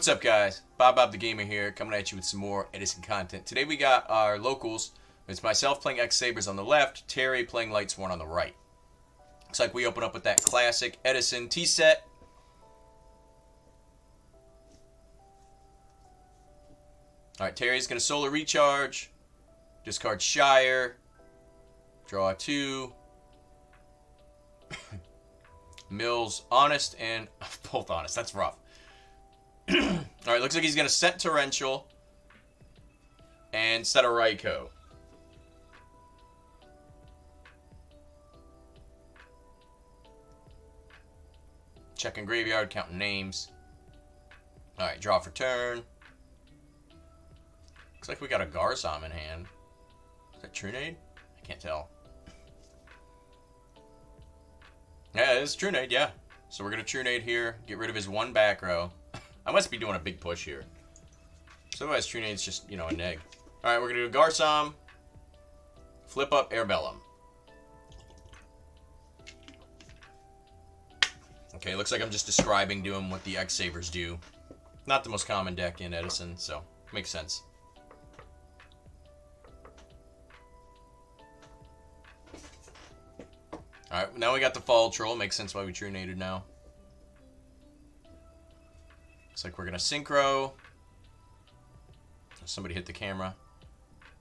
What's up, guys? bob.bob.the.gamer here, coming at you with some more Edison content. Today we got our locals. It's myself playing X-sabers on the left, Terry playing Lightsworn on the right. Looks like we open up with that classic Edison T-set. Alright, Terry's going to solar recharge, discard Shire, draw 2, Mills honest, and both honest. That's rough. Alright, looks like he's going to set Torrential and set a Raikou. Checking graveyard, counting names. Alright, draw for turn. Looks like we got a Garsom in hand. Is that Trunade? I can't tell. Yeah, it is Trunade, yeah. So we're going to Trunade here, get rid of his one back row. I must be doing a big push here. So otherwise Trunade's just, you know, a neg. Alright, we're going to do Garsom. Flip up Airbellum. Okay, looks like I'm just describing doing what the X-sabers do. Not the most common deck in Edison, so makes sense. Alright, now we got the Fall Troll. Makes sense why we Trunaded now. Looks like we're going to Synchro. Somebody hit the camera.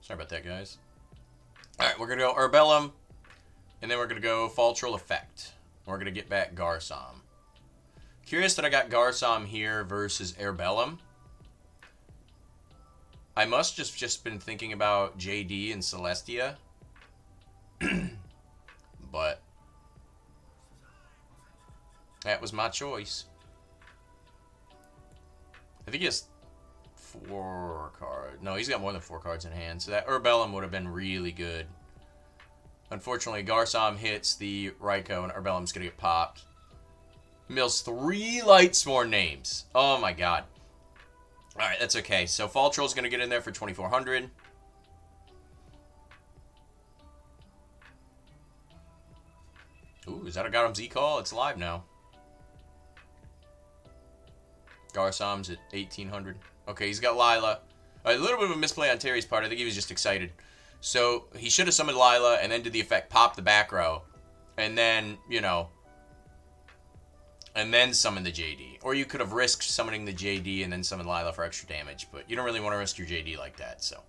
Sorry about that, guys. Alright, we're going to go Airbellum. And then we're going to go Fall Troll Effect. We're going to get back Garsom. Curious that I got Garsom here versus Airbellum. I must just been thinking about JD and Celestia. But that was my choice. I think he has 4 cards. No, he's got more than 4 cards in hand. So that Airbellum would have been really good. Unfortunately, Garsom hits the Raikou and Airbellum's going to get popped. Mills 3 Lightsworn names. Oh my god. Alright, that's okay. So Fall Troll's going to get in there for 2,400. Ooh, is that a Garam Z call? It's live now. Garsom's at 1,800. Okay, he's got Lila. A little bit of a misplay on Terry's part. I think he was just excited. So he should have summoned Lila and then did the effect pop the back row. And then, you know, and then summon the JD. Or you could have risked summoning the JD and then summon Lila for extra damage. But you don't really want to risk your JD like that. So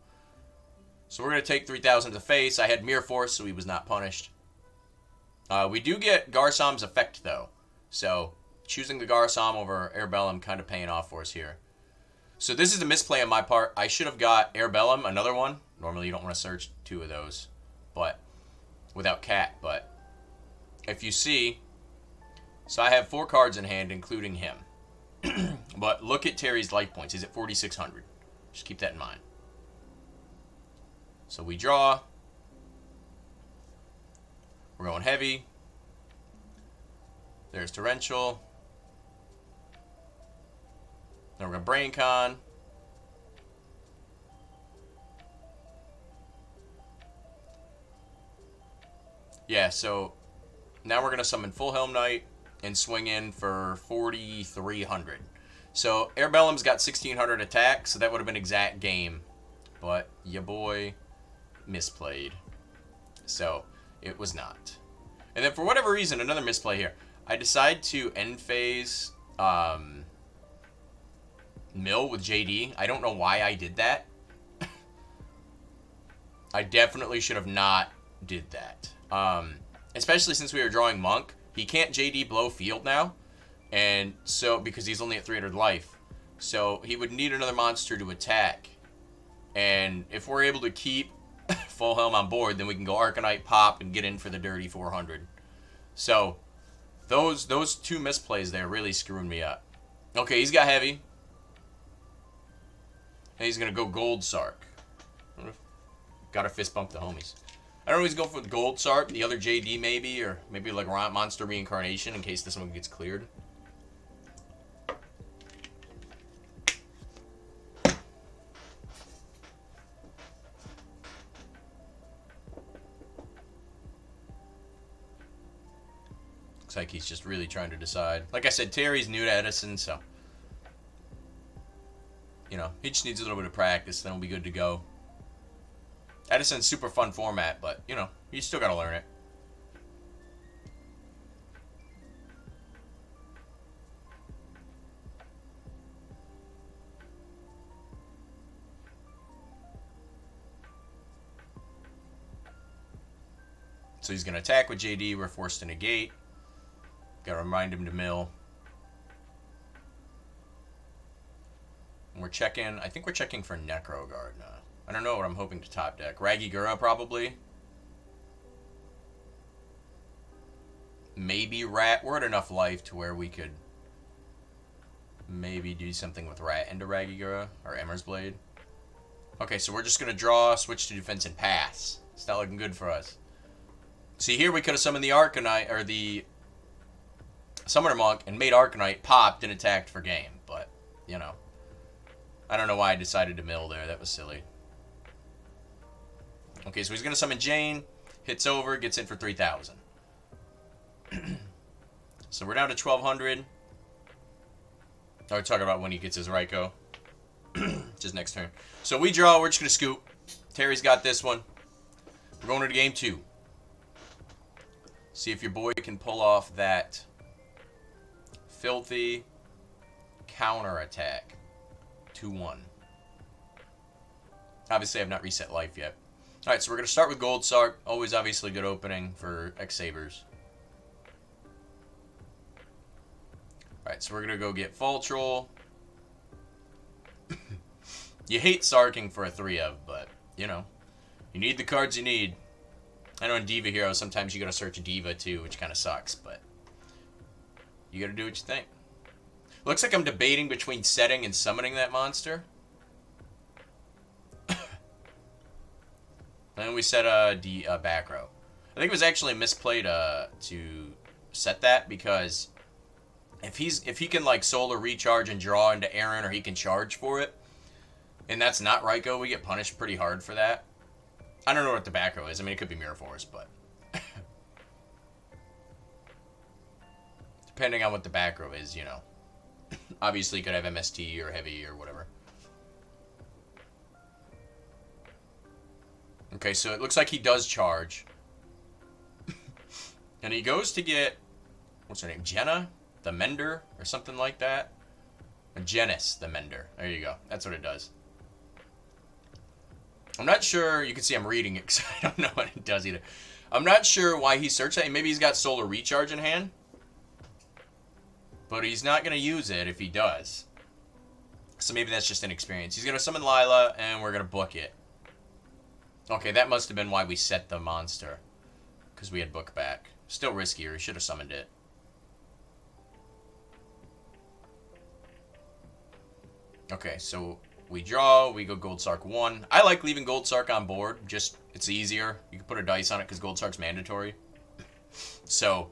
we're going to take 3,000 to the face. I had Mirror Force, so he was not punished. We do get Garsom's effect, though. So choosing the Garsom over Airbellum kind of paying off for us here. So this is a misplay on my part. I should have got Airbellum, another one. Normally you don't want to search 2 of those, but without Cat. But if you see, so I have 4 cards in hand, including him. But look at Terry's life points. He's at 4,600. Just keep that in mind. So we draw. We're going heavy. There's Torrential. Then we're going to Brain Con. Yeah, so now we're going to summon Full Helm Knight and swing in for 4,300. So Airbellum's got 1,600 attack, so that would have been exact game. But your boy misplayed. So it was not. And then for whatever reason, another misplay here. I decide to end phase Mill with JD. I don't know why I did that. I definitely should have not did that. Especially since we were drawing Monk. He can't JD blow field now. And so, because he's only at 300 life. So he would need another monster to attack. And if we're able to keep Full Helm on board, then we can go Arcanite, pop, and get in for the dirty 400. So those 2 misplays there really screwing me up. Okay, he's got heavy. And he's going to go Gold Sark. Got to fist bump the homies. I don't always go for the Gold Sark, the other JD maybe, or maybe like Monster Reincarnation in case this one gets cleared. Looks like he's just really trying to decide. Like I said, Terry's new to Edison, so You know, he just needs a little bit of practice, then we'll be good to go. Edison's super fun format, but, you know, you still gotta learn it. So he's going to attack with JD. We're forced to negate. Got to remind him to mill. And we're checking. I think we're checking for Necro Guard now. I don't know what I'm hoping to top deck. Ragigura, probably. Maybe Rat. We're at enough life to where we could maybe do something with Rat into Ragigura or Emmer's Blade. Okay, so we're just going to draw, switch to defense, and pass. It's not looking good for us. See, here we could have summoned the Arcanite, or the Summoner Monk, and made Arcanite, popped, and attacked for game. But, you know. I don't know why I decided to mill there. That was silly. Okay, so he's going to summon Jane. Hits over, gets in for 3,000. So we're down to 1,200. We're talking about when he gets his Raikou. Just next turn. So we draw. We're just going to scoop. Terry's got this one. We're going to game 2. See if your boy can pull off that filthy counter attack. 2-1. Obviously, I've not reset life yet. Alright, so we're going to start with Gold Sark. Always, obviously, good opening for X-sabers. Alright, so we're going to go get Fall Troll. You hate Sarking for a 3-of, but, you know, you need the cards you need. I know in Diva Hero, sometimes you gotta search Diva too, which kind of sucks, but you gotta do what you think. Looks like I'm debating between setting and summoning that monster. And we set a back row. I think it was actually misplayed to set that, because if he can like solar recharge and draw into Aaron, or he can charge for it, and that's not Raikou, we get punished pretty hard for that. I don't know what the back row is. I mean, it could be Mirror Force, but depending on what the back row is, you know. Obviously, you could have MST or Heavy or whatever. Okay, so it looks like he does charge. And he goes to get, what's her name? Jenna the Mender or something like that? Or Janice the Mender. There you go. That's what it does. I'm not sure. You can see I'm reading it because I don't know what it does either. I'm not sure why he searched that. Maybe he's got Solar Recharge in hand. But he's not going to use it if he does. So maybe that's just inexperience. He's going to summon Lila, and we're going to book it. Okay, that must have been why we set the monster. Because we had book back. Still riskier. He should have summoned it. Okay, so we draw, we go Gold Sark 1. I like leaving Gold Sark on board, just, it's easier. You can put a dice on it because Gold Sark's mandatory. So,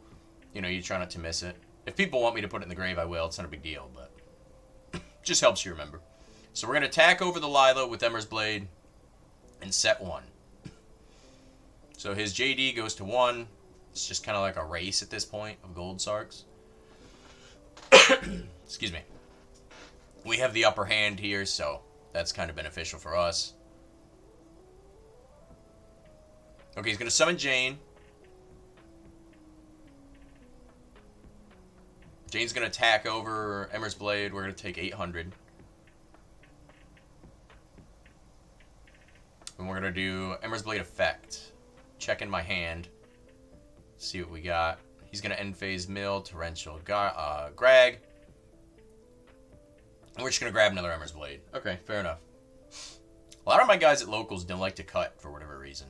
you know, you try not to miss it. If people want me to put it in the grave, I will. It's not a big deal, but just helps you remember. So we're going to attack over the Lila with Emmer's Blade and set 1. So his JD goes to 1. It's just kind of like a race at this point of Gold Sarks. Excuse me. We have the upper hand here, so that's kind of beneficial for us. Okay, he's going to summon Jane. Jane's going to attack over Emmer's Blade. We're going to take 800. And we're going to do Emmer's Blade effect. Check in my hand. See what we got. He's going to end phase mill, torrential Grag. And we're just going to grab another Emmer's Blade. Okay, fair enough. A lot of my guys at locals don't like to cut for whatever reason.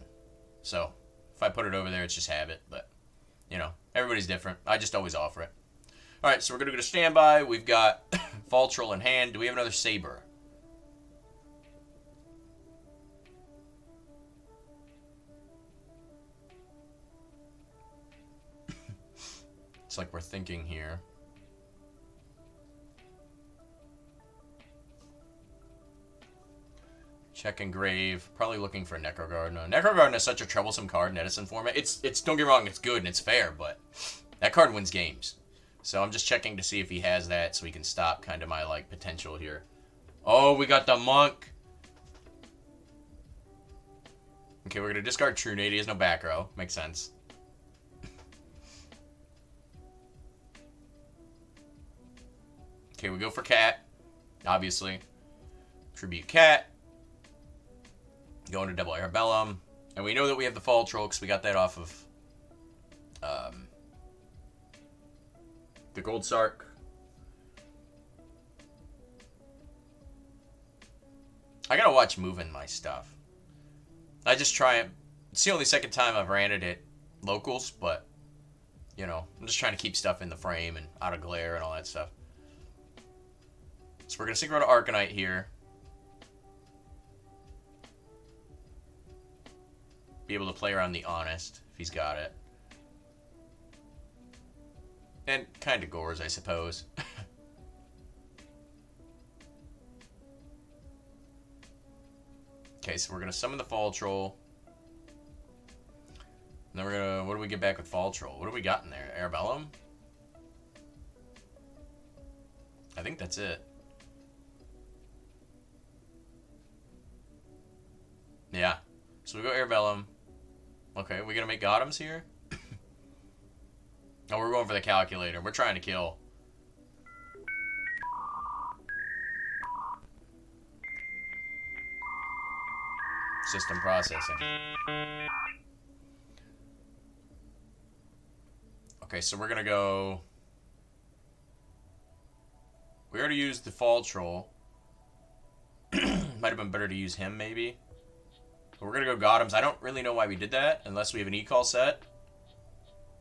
So, if I put it over there, it's just habit. But, you know, everybody's different. I just always offer it. Alright, so we're going to go to standby. We've got Fall Troll in hand. Do we have another Saber? It's like we're thinking here. Check Engrave. Probably looking for Necro Guard. No, Necro Guard is such a troublesome card in Edison format. It's don't get me wrong, it's good and it's fair, but that card wins games. So I'm just checking to see if he has that so we can stop kind of my like potential here. Oh, we got the monk. Okay, we're gonna discard True Nade. He has no back row. Makes sense. Okay, we go for Cat. Obviously. Tribute Cat. Go into double Arabellum. And we know that we have the Fall Troll because we got that off of the Gold Sark. I gotta watch moving my stuff. I just try it. It's the only second time I've ran it at locals, but, you know, I'm just trying to keep stuff in the frame and out of glare and all that stuff. So we're gonna synchro to Arcanite here. Be able to play around the Honest, if he's got it. And kind of Gores, I suppose. Okay, so we're going to summon the Fall Troll. And then we're going to... What do we get back with Fall Troll? What do we got in there? Arabellum? I think that's it. Yeah. So we go Arabellum. Okay, we going to make Gotems here? Oh, we're going for the calculator. We're trying to kill. System processing. Okay, so we're gonna go... We already used the Fall Troll. Might have been better to use him, maybe. But we're gonna go Gotems. I don't really know why we did that, unless we have an E-Call set.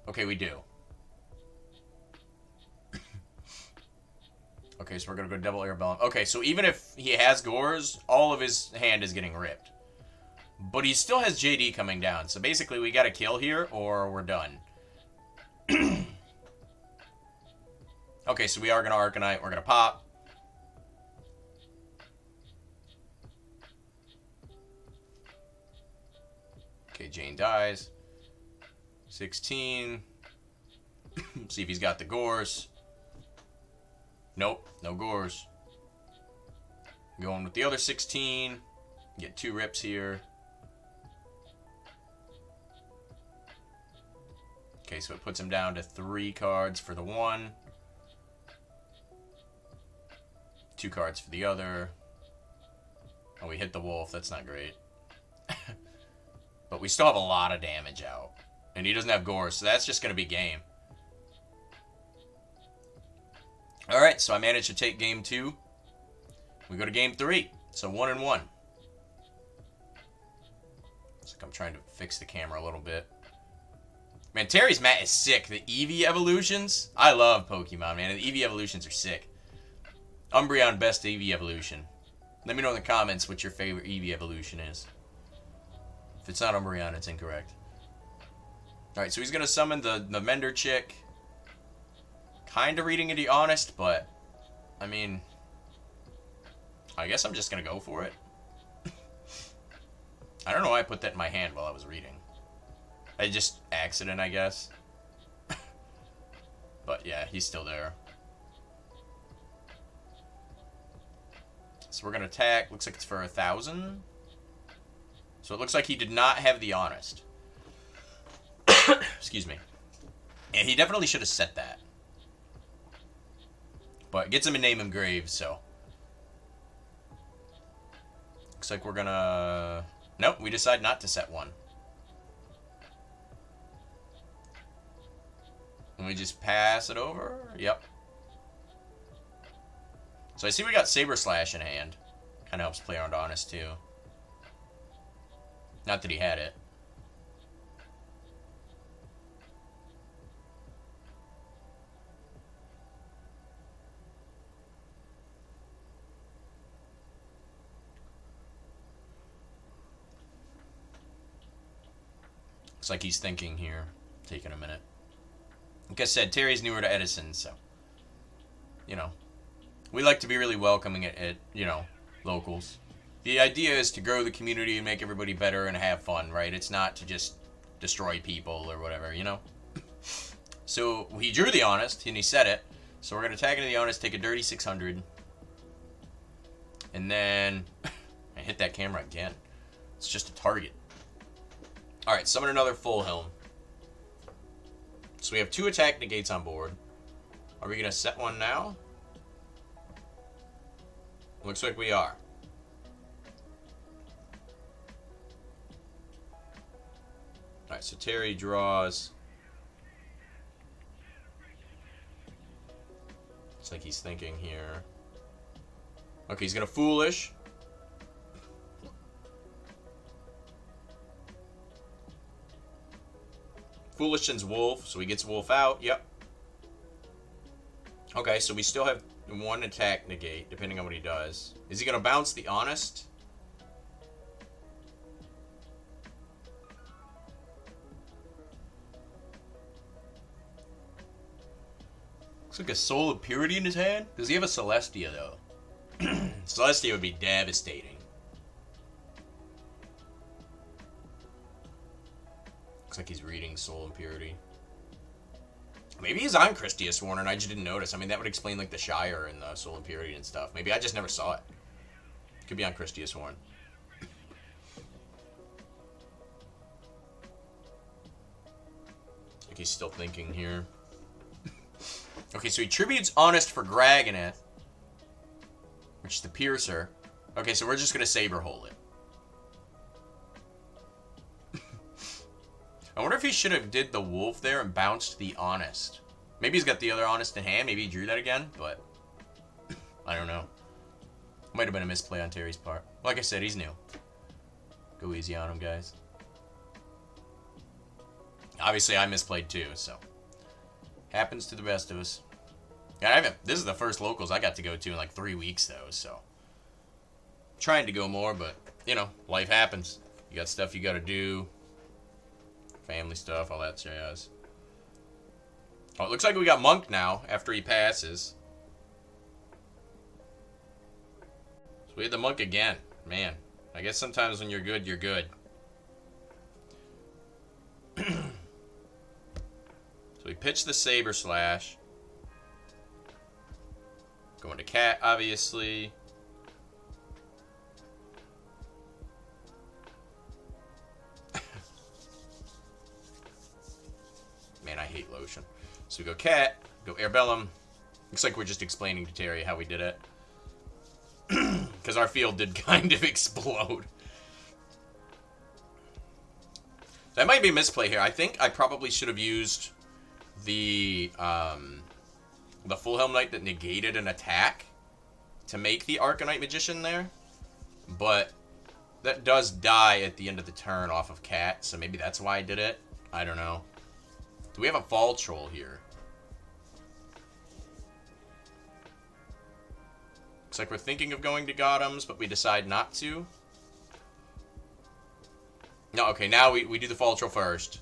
Okay, we do. Okay, so we're gonna go double Arabellum. Okay, so even if he has Gores, all of his hand is getting ripped. But he still has JD coming down. So basically, we got to kill here, or we're done. Okay, so we are going to Arcanite. We're going to pop. Okay, Jane dies. 16. See if he's got the Gores. Nope, no Gores. Going with the other 16. Get 2 rips here. Okay, so it puts him down to 3 cards for the one. 2 cards for the other. Oh, we hit the wolf. That's not great. But we still have a lot of damage out. And he doesn't have Gores, so that's just going to be game. Alright, so I managed to take game 2. We go to game 3. So 1-1. Looks like I'm trying to fix the camera a little bit. Man, Terry's mat is sick. The Eevee evolutions. I love Pokemon, man. The Eevee evolutions are sick. Umbreon, best Eevee evolution. Let me know in the comments what your favorite Eevee evolution is. If it's not Umbreon, it's incorrect. Alright, so he's going to summon the Mender chick. Kind of reading into Honest, but... I mean... I guess I'm just going to go for it. I don't know why I put that in my hand while I was reading. I just accident, I guess. But yeah, he's still there. So we're gonna attack. Looks like it's for 1,000. So it looks like he did not have the Honest. Excuse me. And he definitely should have set that. But it gets him a name engraved, so. Looks like we're gonna... Nope, we decide not to set one. And we just pass it over? Yep. So I see we got Saber Slash in hand. Kind of helps play around Honest, too. Not that he had it. Looks like he's thinking here. Taking a minute. Like I said, Terry's newer to Edison, so, you know, we like to be really welcoming at you know, locals. The idea is to grow the community and make everybody better and have fun, right? It's not to just destroy people or whatever, you know? So he drew the Honest, and he said it. So we're going to tag into the Honest, take a dirty 600. And then I hit that camera again. It's just a target. Alright, summon another full helm. So we have 2 attack negates on board. Are we going to set one now? Looks like we are. Alright, so Terry draws. It's like he's thinking here. Okay, he's going to Foolish. Foolish sends Wolf, so he gets Wolf out. Yep. Okay, so we still have 1 attack negate, depending on what he does. Is he going to bounce the Honest? Looks like a Soul of Purity in his hand. Does he have a Celestia, though? Celestia would be devastating. Looks like he's reading Soul Impurity. Maybe he's on Yugioh and I just didn't notice. I mean, that would explain, like, the Shire and the Soul Impurity and stuff. Maybe I just never saw it. Could be on Yugioh. Like he's still thinking here. Okay, so he tributes Honest for Graganeth, which is the Piercer. Okay, so we're just going to Saber Hole it. I wonder if he should have did the Wolf there and bounced the Honest. Maybe he's got the other Honest in hand. Maybe he drew that again, but I don't know. Might have been a misplay on Terry's part. Like I said, he's new. Go easy on him, guys. Obviously, I misplayed too, so happens to the best of us. Yeah, this is the first locals I got to go to in like 3 weeks, though, so trying to go more, but you know, life happens. You got stuff you got to do, family stuff, all that jazz. Oh, it looks like we got Monk now after he passes. So we had the Monk again. Man, I guess sometimes when you're good, you're good. So we pitch the Saber Slash. Going to Cat, obviously. Man, I hate Lotion. So we go Cat, go Airbellum. Looks like we're just explaining to Terry how we did it. Because our field did kind of explode. That might be a misplay here. I think I probably should have used the Full Helm Knight that negated an attack to make the Arcanite Magician there. But that does die at the end of the turn off of Cat, so maybe that's why I did it. I don't know. Do we have a Fall Troll here? Looks like we're thinking of going to Gotham's, but we decide not to. No, okay, now we do the Fall Troll first.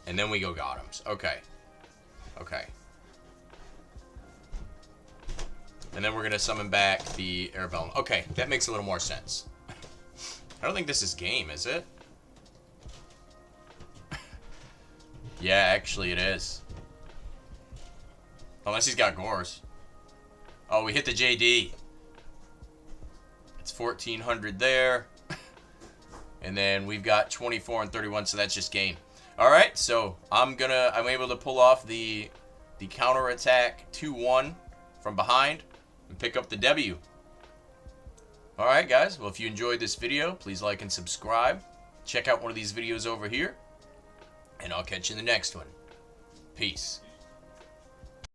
And then we go Gotham's. Okay. Okay. And then we're going to summon back the Airbellum. Okay, that makes a little more sense. I don't think this is game, is it? Yeah, actually it is. Unless he's got Gores. Oh, we hit the JD. It's 1,400 there. And then we've got 24 and 31, so that's just game. Alright, so I'm able to pull off the counterattack 2-1 from behind and pick up the W. Alright, guys. Well, if you enjoyed this video, please like and subscribe. Check out one of these videos over here. And I'll catch you in the next one. Peace.